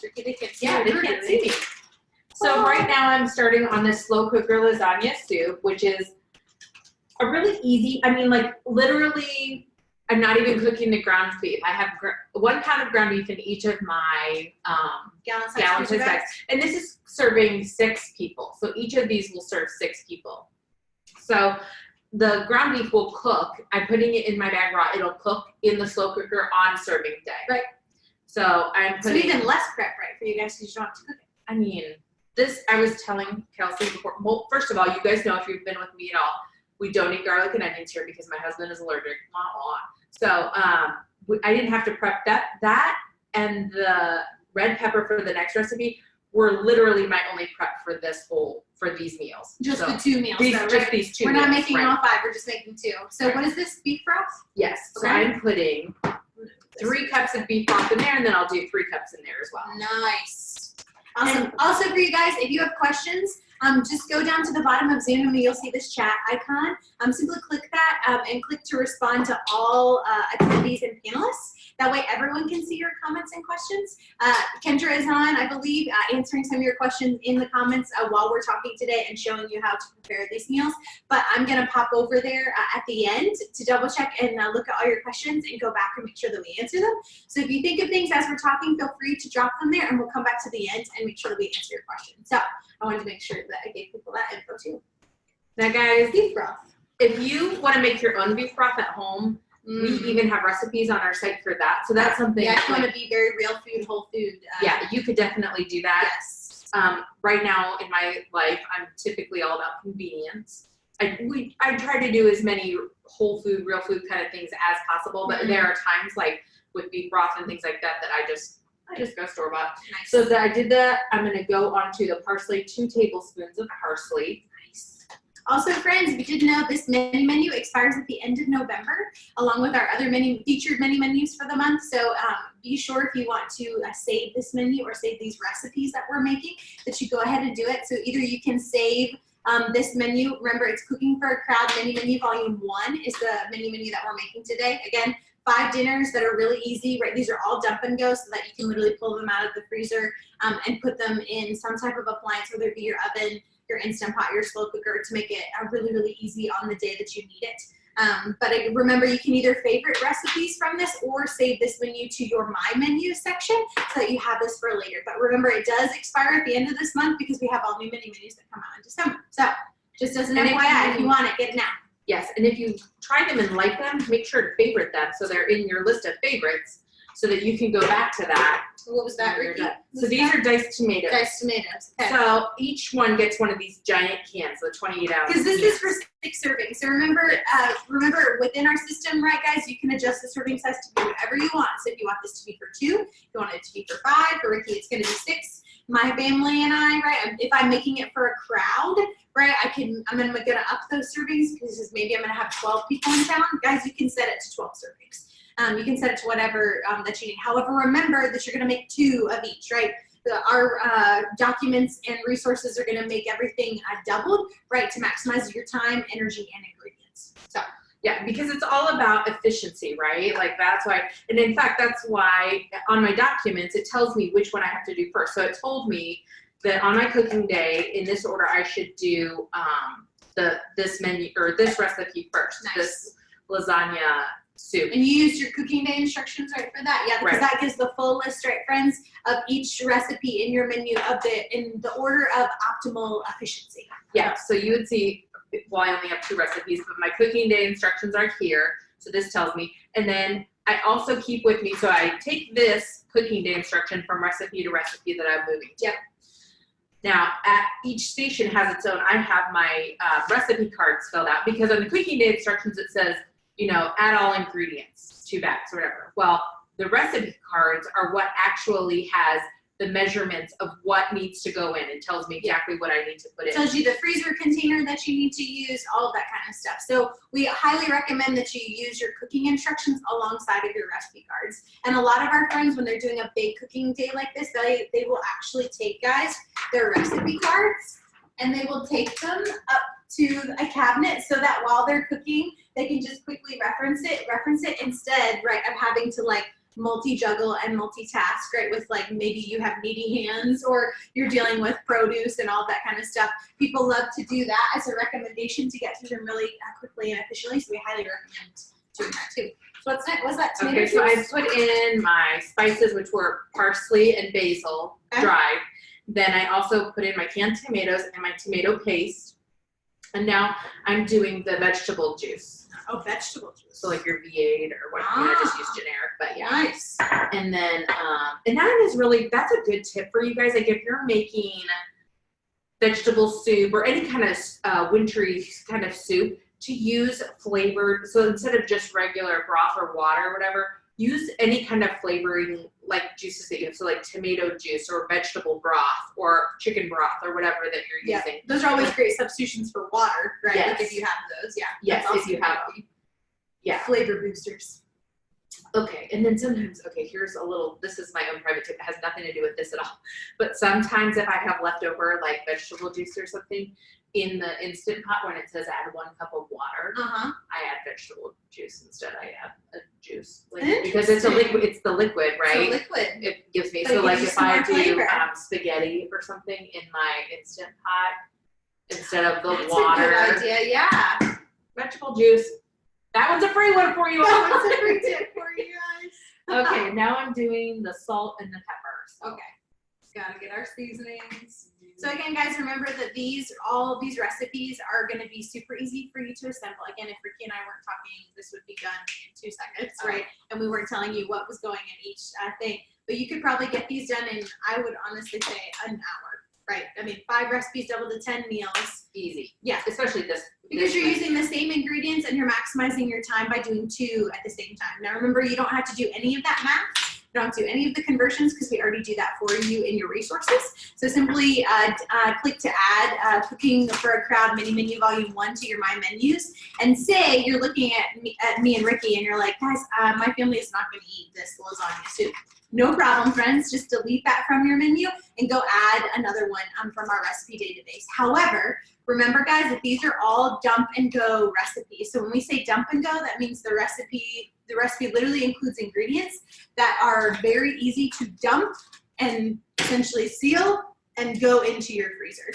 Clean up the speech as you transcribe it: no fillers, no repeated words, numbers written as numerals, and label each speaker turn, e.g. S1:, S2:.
S1: They can't see
S2: yeah, they can't see me. So right now I'm starting on this slow cooker lasagna soup, which is a really easy, I mean, like literally, I'm not even cooking the ground beef. I have 1 pound of ground beef in each of my gallon size bags. And this is serving 6 people. So each of these will serve 6 people. So the ground beef will cook. I'm putting it in my bag raw. It'll cook in the slow cooker on serving day.
S1: Right.
S2: So I'm putting.
S1: So even less prep, right, for you guys because you don't have to cook it.
S2: I mean, this, I was telling Kelsey before, well, first of all, you guys know if you've been with me at all, we don't eat garlic and onions here because my husband is allergic. So I didn't have to prep that and the red pepper for the next recipe were literally my only prep for these meals.
S1: Just the 2 meals.
S2: Just these 2
S1: We're
S2: meals.
S1: We're not making all 5, we're just making 2. So what is this, beef broth?
S2: Yes.
S1: Okay.
S2: So I'm putting 3 cups of beef broth in there, and then I'll do 3 cups in there as well.
S1: Nice. Awesome. And also for you guys, if you have questions, just go down to the bottom of Zoom and you'll see this chat icon. Simply click that and click to respond to all attendees and panelists. That way everyone can see your comments and questions. Kendra is on, I believe, answering some of your questions in the comments while we're talking today and showing you how to prepare these meals. But I'm going to pop over there at the end to double check and look at all your questions and go back and make sure that we answer them. So if you think of things as we're talking, feel free to drop them there and we'll come back to the end and make sure that we answer your questions. So I wanted to make sure that I gave people that info too.
S2: Now guys,
S1: beef broth.
S2: If you want to make your own beef broth at home, we even have recipes on our site for that. So that's something.
S1: Yeah, if you want to be very real food, whole food.
S2: Yeah, you could definitely do that.
S1: Yes.
S2: Right now in my life, I'm typically all about convenience. I try to do as many whole food, real food kind of things as possible, but there are times like with beef broth and things like that that I just go store bought.
S1: Nice.
S2: So that I did that. I'm going to go onto the parsley, 2 tablespoons of parsley.
S1: Nice. Also, friends, if you didn't know, this menu expires at the end of November, along with our other featured mini menus for the month. So be sure if you want to save this menu or save these recipes that we're making, that you go ahead and do it. So either you can save this menu. Remember, it's Cooking for a Crowd Mini Menu Volume 1 is the mini menu that we're making today. Again, 5 dinners that are really easy, right? These are all dump and go so that you can literally pull them out of the freezer and put them in some type of appliance, whether it be your oven, your Instant Pot, your slow cooker, to make it really, really easy on the day that you need it. But remember, you can either favorite recipes from this or save this menu to your My Menu section so that you have this for later. But remember, it does expire at the end of this month because we have all new mini menus that come out in December. So just as an FYI, if you want it, get it now.
S2: Yes, and if you try them and like them, make sure to favorite them so they're in your list of favorites so that you can go back to that.
S1: What was that, Ricky?
S2: So these are diced tomatoes.
S1: Diced tomatoes. Okay.
S2: So each one gets one of these giant cans, the 28 ounce.
S1: Because this is for 6 servings. So remember, remember within our system, right, guys, you can adjust the serving size to be whatever you want. So if you want this to be for 2, if you want it to be for 5, for Ricky, it's going to be 6. My family and I, right, if I'm making it for a crowd, right, I'm going to up those servings because maybe I'm going to have 12 people in town. Guys, you can set it to 12 servings. You can set it to whatever that you need. However, remember that you're going to make 2 of each, right? Our documents and resources are going to make everything doubled, right, to maximize your time, energy, and ingredients. So.
S2: Yeah, because it's all about efficiency, right? Like that's why, and in fact, that's why on my documents, it tells me which one I have to do first. So it told me that on my cooking day, in this order, I should do this menu or this recipe first,
S1: nice.
S2: This lasagna soup.
S1: And you used your cooking day instructions, right, for that? Yeah, because that gives the full list, right, friends, of each recipe in your menu in the order of optimal efficiency.
S2: Yeah, so you would see, well, I only have 2 recipes, but my cooking day instructions are here. So this tells me. And then I also keep with me, so I take this cooking day instruction from recipe to recipe that I'm moving to.
S1: Yep.
S2: Now, at each station has its own. I have my recipe cards filled out because on the cooking day instructions it says, you know, add all ingredients, 2 bags, or whatever. Well, the recipe cards are what actually has the measurements of what needs to go in. It tells me exactly what I need to put in.
S1: It tells you the freezer container that you need to use, all of that kind of stuff. So we highly recommend that you use your cooking instructions alongside of your recipe cards. And a lot of our friends, when they're doing a big cooking day like this, they will actually take, guys, their recipe cards and they will take them up to a cabinet so that while they're cooking, they can just quickly reference it instead, right, of having to like multi-juggle and multitask, right? With like maybe you have needy hands or you're dealing with produce and all that kind of stuff. People love to do that as a recommendation to get through them really quickly and efficiently. So we highly recommend doing that too. So what's next? What's that? Tomato
S2: Okay, so I
S1: juice?
S2: put in my spices, which were parsley and basil, dried. Then I also put in my canned tomatoes and my tomato paste. And now I'm doing the vegetable juice.
S1: Oh, vegetable juice.
S2: So like your V8 or what, just use generic, but yeah.
S1: Nice.
S2: And then, and that is really, that's a good tip for you guys. Like if you're making vegetable soup or any kind of wintry kind of soup, to use flavored, so instead of just regular broth or water or whatever, use any kind of flavoring like juices that you have. So like tomato juice or vegetable broth or chicken broth or whatever that you're using.
S1: Those are always great substitutions for water, right?
S2: Yes.
S1: Like if you have those,
S2: Yes, if you have them. Yeah.
S1: Flavor boosters.
S2: Okay, and then sometimes, okay, here's a little, this is my own private tip, it has nothing to do with this at all. But sometimes if I have leftover like vegetable juice or something, in the Instant Pot when it says add 1 cup of water, I add vegetable juice instead. I add a juice. Like, because it's a liquid, it's the liquid, right?
S1: It's a liquid.
S2: It gives me,
S1: But
S2: so like if I do
S1: flavor.
S2: spaghetti or something in my Instant Pot, instead of the
S1: That's
S2: water.
S1: a good idea, yeah.
S2: Vegetable juice. That one's a free one for you.
S1: That one's a free tip for you guys.
S2: Okay, now I'm doing the salt and the peppers.
S1: Okay. Gotta get our seasonings. So again, guys, remember that all of these recipes are going to be super easy for you to assemble. Again, if Ricky and I weren't talking, this would be done in 2 seconds, right? And we weren't telling you what was going in each thing. But you could probably get these done in, I would honestly say, an hour, right? I mean, 5 recipes, double to 10 meals.
S2: Easy.
S1: Yeah.
S2: Especially this.
S1: Because you're using the same ingredients and you're maximizing your time by doing 2 at the same time. Now remember, you don't have to do any of that math. You don't have to do any of the conversions because we already do that for you in your resources. So simply click to add Cooking for a Crowd Mini Menu Volume 1 to your My Menus, and say you're looking at me and Ricky and you're like, guys, my family is not going to eat this lasagna soup. No problem, friends. Just delete that from your menu and go add another one from our recipe database. However, remember, guys, that these are all dump and go recipes. So when we say dump and go, that means the recipe literally includes ingredients that are very easy to dump and essentially seal and go into your freezer.